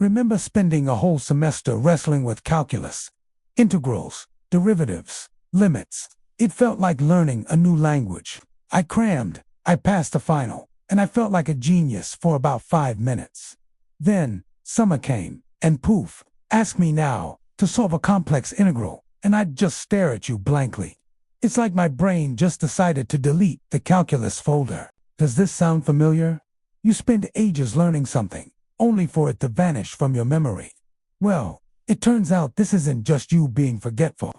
remember spending a whole semester wrestling with calculus, integrals, derivatives, limits. It felt like learning a new language. I crammed, I passed the final, and I felt like a genius for about 5 minutes. Then, summer came, and poof, ask me now to solve a complex integral, and I'd just stare at you blankly. It's like my brain just decided to delete the calculus folder. Does this sound familiar? You spend ages learning something, only for it to vanish from your memory. Well, it turns out this isn't just you being forgetful.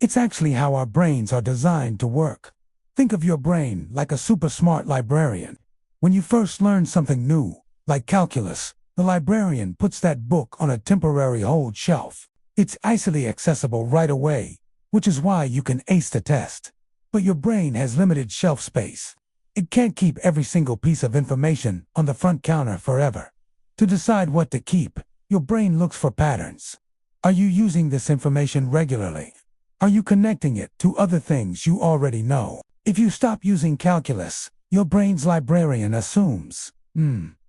It's actually how our brains are designed to work. Think of your brain like a super smart librarian. When you first learn something new, like calculus, the librarian puts that book on a temporary hold shelf. It's easily accessible right away, which is why you can ace the test. But your brain has limited shelf space. It can't keep every single piece of information on the front counter forever. To decide what to keep, your brain looks for patterns. Are you using this information regularly? Are you connecting it to other things you already know? If you stop using calculus, your brain's librarian assumes,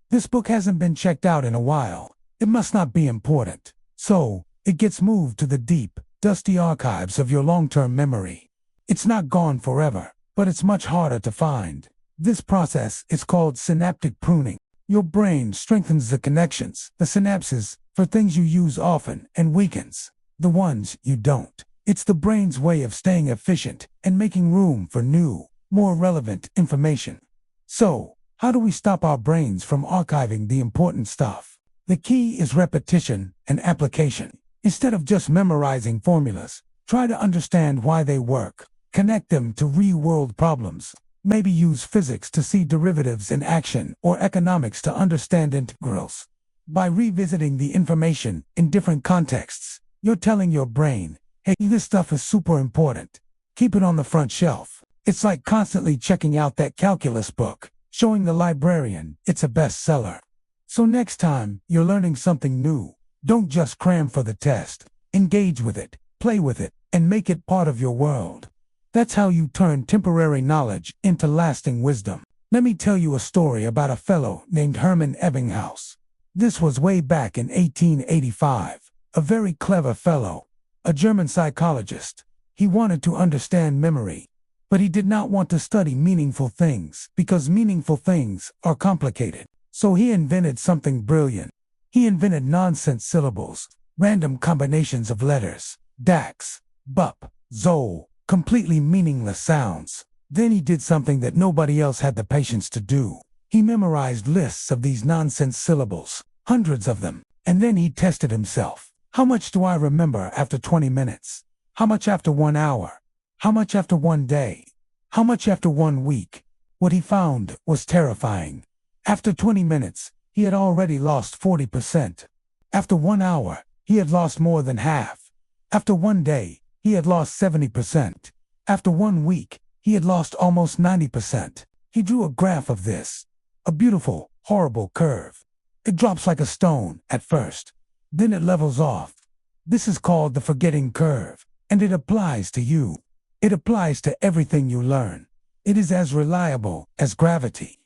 this book hasn't been checked out in a while. It must not be important. So, it gets moved to the deep, dusty archives of your long-term memory. It's not gone forever, but it's much harder to find. This process is called synaptic pruning. Your brain strengthens the connections, the synapses, for things you use often and weakens the ones you don't. It's the brain's way of staying efficient and making room for new, more relevant information. So, how do we stop our brains from archiving the important stuff? The key is repetition and application. Instead of just memorizing formulas, try to understand why they work. Connect them to real-world problems. Maybe use physics to see derivatives in action or economics to understand integrals. By revisiting the information in different contexts, you're telling your brain, hey, this stuff is super important. Keep it on the front shelf. It's like constantly checking out that calculus book, showing the librarian it's a bestseller. So next time you're learning something new, don't just cram for the test. Engage with it, play with it, and make it part of your world. That's how you turn temporary knowledge into lasting wisdom. Let me tell you a story about a fellow named Hermann Ebbinghaus. This was way back in 1885. A very clever fellow, a German psychologist. He wanted to understand memory, but he did not want to study meaningful things because meaningful things are complicated. So he invented something brilliant. He invented nonsense syllables, random combinations of letters, dax, bup, zol, completely meaningless sounds. Then he did something that nobody else had the patience to do. He memorized lists of these nonsense syllables, hundreds of them, and then he tested himself. How much do I remember after 20 minutes? How much after 1 hour? How much after 1 day? How much after 1 week? What he found was terrifying. After 20 minutes, he had already lost 40%. After 1 hour, he had lost more than half. After 1 day, he had lost 70%. After 1 week, he had lost almost 90%. He drew a graph of this. A beautiful, horrible curve. It drops like a stone at first. Then it levels off. This is called the forgetting curve, and it applies to you. It applies to everything you learn. It is as reliable as gravity.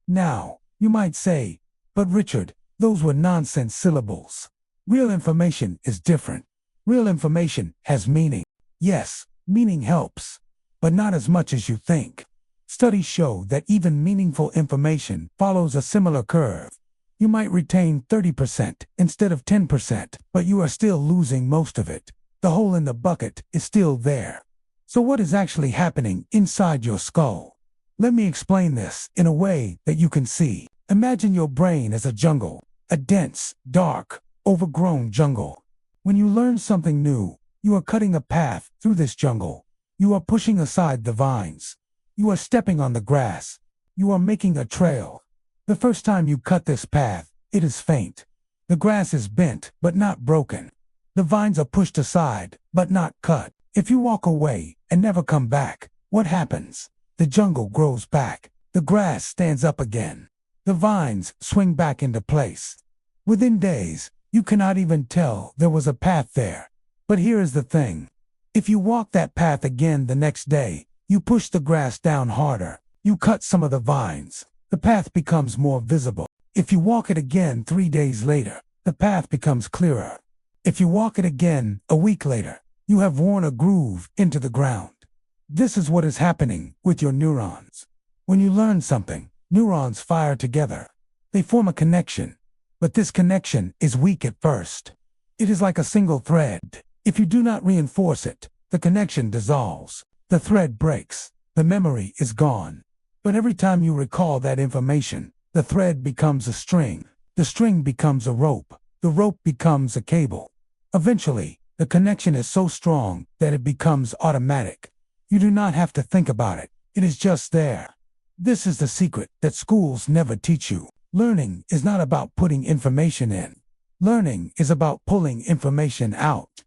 Now, you might say, but Richard, those were nonsense syllables. Real information is different. Real information has meaning. Yes, meaning helps, but not as much as you think. Studies show that even meaningful information follows a similar curve. You might retain 30% instead of 10%, but you are still losing most of it. The hole in the bucket is still there. So what is actually happening inside your skull? Let me explain this in a way that you can see. Imagine your brain as a jungle, a dense, dark, overgrown jungle. When you learn something new, you are cutting a path through this jungle. You are pushing aside the vines. You are stepping on the grass. You are making a trail. The first time you cut this path, it is faint. The grass is bent, but not broken. The vines are pushed aside, but not cut. If you walk away and never come back, what happens? The jungle grows back. The grass stands up again. The vines swing back into place. Within days, you cannot even tell there was a path there. But here is the thing. If you walk that path again the next day, you push the grass down harder. You cut some of the vines. The path becomes more visible. If you walk it again 3 days later, the path becomes clearer. If you walk it again a week later, you have worn a groove into the ground. This is what is happening with your neurons. When you learn something, neurons fire together. They form a connection, but this connection is weak at first. It is like a single thread. If you do not reinforce it, the connection dissolves. The thread breaks. The memory is gone. But every time you recall that information, the thread becomes a string. The string becomes a rope. The rope becomes a cable. Eventually, the connection is so strong that it becomes automatic. You do not have to think about it. It is just there. This is the secret that schools never teach you. Learning is not about putting information in. Learning is about pulling information out.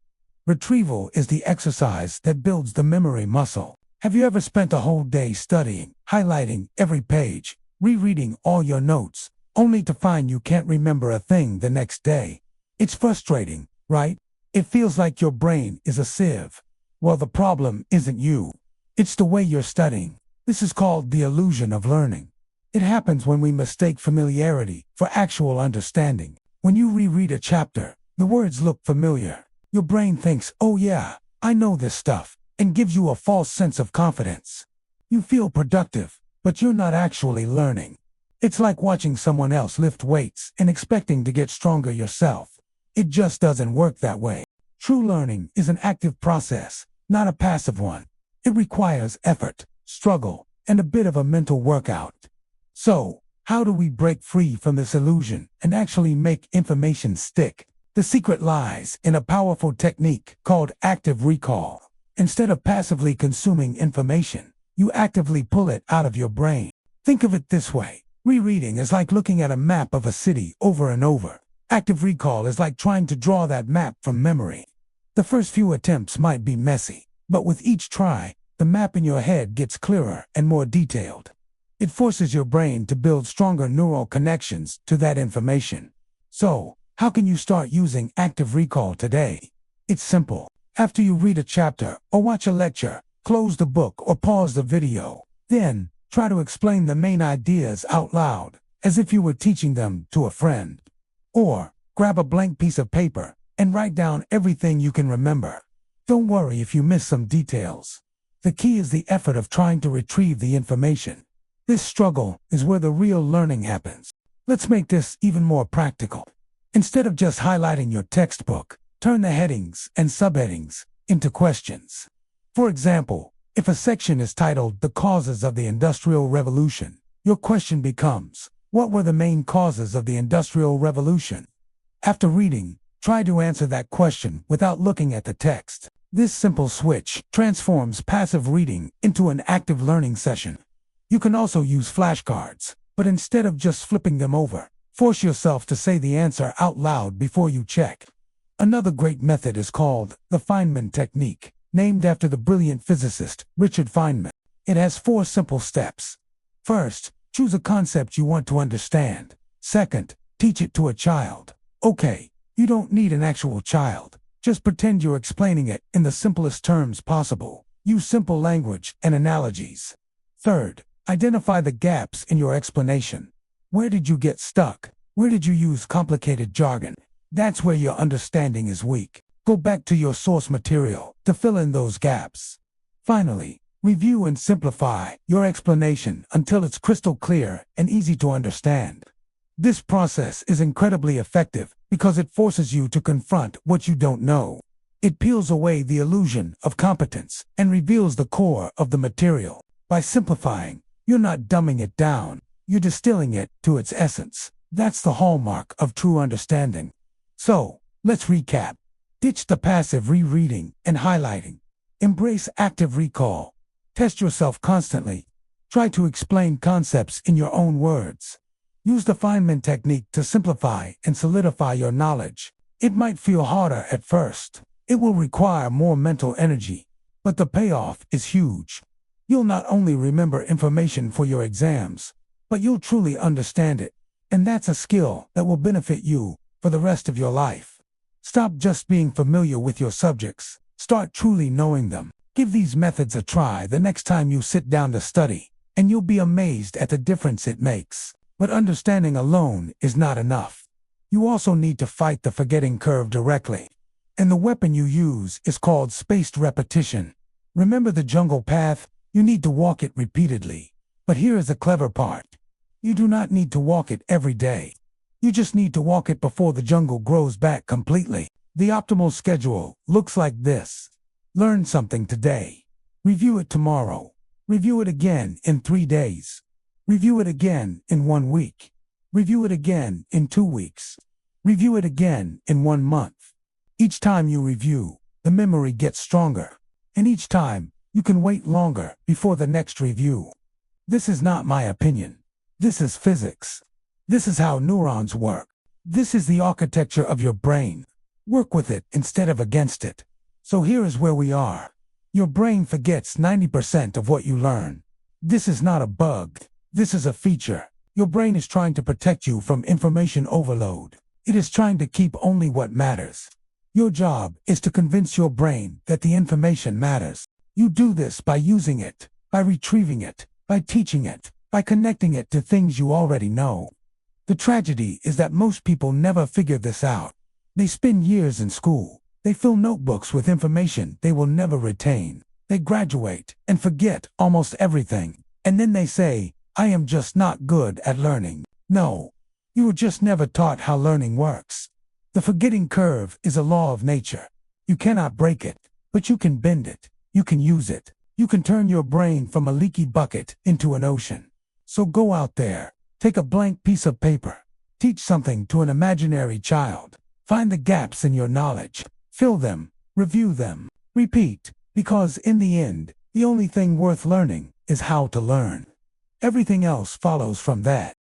Retrieval is the exercise that builds the memory muscle. Have you ever spent a whole day studying, highlighting every page, rereading all your notes, only to find you can't remember a thing the next day? It's frustrating, right? It feels like your brain is a sieve. Well, the problem isn't you. It's the way you're studying. This is called the illusion of learning. It happens when we mistake familiarity for actual understanding. When you reread a chapter, the words look familiar. Your brain thinks, oh yeah, I know this stuff, and gives you a false sense of confidence. You feel productive, but you're not actually learning. It's like watching someone else lift weights and expecting to get stronger yourself. It just doesn't work that way. True learning is an active process, not a passive one. It requires effort, struggle, and a bit of a mental workout. So, how do we break free from this illusion and actually make information stick? The secret lies in a powerful technique called active recall. Instead of passively consuming information, you actively pull it out of your brain. Think of it this way. Rereading is like looking at a map of a city over and over. Active recall is like trying to draw that map from memory. The first few attempts might be messy, but with each try, the map in your head gets clearer and more detailed. It forces your brain to build stronger neural connections to that information. So, how can you start using active recall today? It's simple. After you read a chapter or watch a lecture, close the book or pause the video. Then, try to explain the main ideas out loud, as if you were teaching them to a friend. Or, grab a blank piece of paper and write down everything you can remember. Don't worry if you miss some details. The key is the effort of trying to retrieve the information. This struggle is where the real learning happens. Let's make this even more practical. Instead of just highlighting your textbook, turn the headings and subheadings into questions. For example, if a section is titled The Causes of the Industrial Revolution, your question becomes, what were the main causes of the Industrial Revolution? After reading, try to answer that question without looking at the text. This simple switch transforms passive reading into an active learning session. You can also use flashcards, but instead of just flipping them over, force yourself to say the answer out loud before you check. Another great method is called the Feynman technique, named after the brilliant physicist Richard Feynman. It has 4 simple steps. First, choose a concept you want to understand. Second, teach it to a child. Okay, you don't need an actual child. Just pretend you're explaining it in the simplest terms possible. Use simple language and analogies. Third, identify the gaps in your explanation. Where did you get stuck? Where did you use complicated jargon? That's where your understanding is weak. Go back to your source material to fill in those gaps. Finally, review and simplify your explanation until it's crystal clear and easy to understand. This process is incredibly effective because it forces you to confront what you don't know. It peels away the illusion of competence and reveals the core of the material. By simplifying, you're not dumbing it down. You're distilling it to its essence. That's the hallmark of true understanding. So, let's recap. Ditch the passive rereading and highlighting. Embrace active recall. Test yourself constantly. Try to explain concepts in your own words. Use the Feynman technique to simplify and solidify your knowledge. It might feel harder at first. It will require more mental energy, but the payoff is huge. You'll not only remember information for your exams, but you'll truly understand it. And that's a skill that will benefit you for the rest of your life. Stop just being familiar with your subjects. Start truly knowing them. Give these methods a try the next time you sit down to study, and you'll be amazed at the difference it makes. But understanding alone is not enough. You also need to fight the forgetting curve directly. And the weapon you use is called spaced repetition. Remember the jungle path? You need to walk it repeatedly. But here is the clever part. You do not need to walk it every day. You just need to walk it before the jungle grows back completely. The optimal schedule looks like this. Learn something today. Review it tomorrow. Review it again in 3 days. Review it again in 1 week. Review it again in 2 weeks. Review it again in 1 month. Each time you review, the memory gets stronger. And each time, you can wait longer before the next review. This is not my opinion. This is physics. This is how neurons work. This is the architecture of your brain. Work with it instead of against it. So here is where we are. Your brain forgets 90% of what you learn. This is not a bug. This is a feature. Your brain is trying to protect you from information overload. It is trying to keep only what matters. Your job is to convince your brain that the information matters. You do this by using it, by retrieving it, by teaching it, by connecting it to things you already know. The tragedy is that most people never figure this out. They spend years in school. They fill notebooks with information they will never retain. They graduate and forget almost everything. And then they say, I am just not good at learning. No, you were just never taught how learning works. The forgetting curve is a law of nature. You cannot break it, but you can bend it. You can use it. You can turn your brain from a leaky bucket into an ocean. So go out there, take a blank piece of paper, teach something to an imaginary child. Find the gaps in your knowledge, fill them, review them, repeat, because in the end, the only thing worth learning is how to learn. Everything else follows from that.